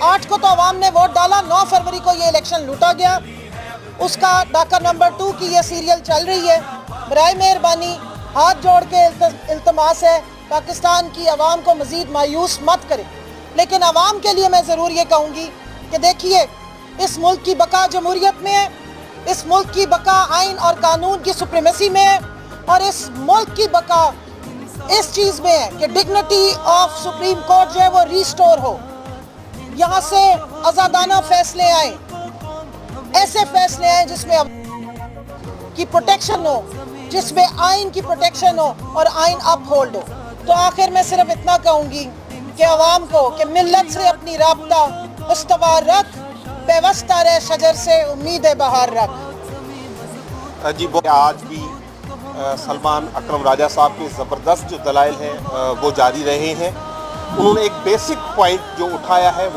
8 को तो अवाम ने वोट डाला, 9 फरवरी को ये इलेक्शन लूटा गया, उसका डाका नंबर 2 की ये सीरियल चल रही है। बराए मेहरबानी हाथ जोड़ के इल्तमास है, पाकिस्तान की आवाम को मज़ीद मायूस मत करें। लेकिन आवाम के लिए मैं ज़रूर ये कहूँगी कि देखिए, इस मुल्क की बका जमहूरियत में है, इस मुल्क की बका आइन और कानून की सुप्रीमेसी में है, और इस मुल्क की बका इस चीज़ में है कि डिग्निटी ऑफ सुप्रीम कोर्ट जो है वो रीस्टोर हो, यहाँ से आज़ादाना फैसले आए, ऐसे फैसले आए जिसमें की प्रोटेक्शन हो, जिसमें आइन की प्रोटेक्शन हो और आइन अपहोल्ड हो। तो आखिर मैं सिर्फ इतना कहूँगी कि अवाम को कि मिल्लत से अपनी राब्ता उस्तवार रख, पेवस्ता रह शजर से उम्मीद बहार रख। जी, आज भी सलमान अकरम राजा साहब के ज़बरदस्त जो दलाइल हैं वो जारी रहे हैं। उन्होंने एक बेसिक पॉइंट जो उठाया है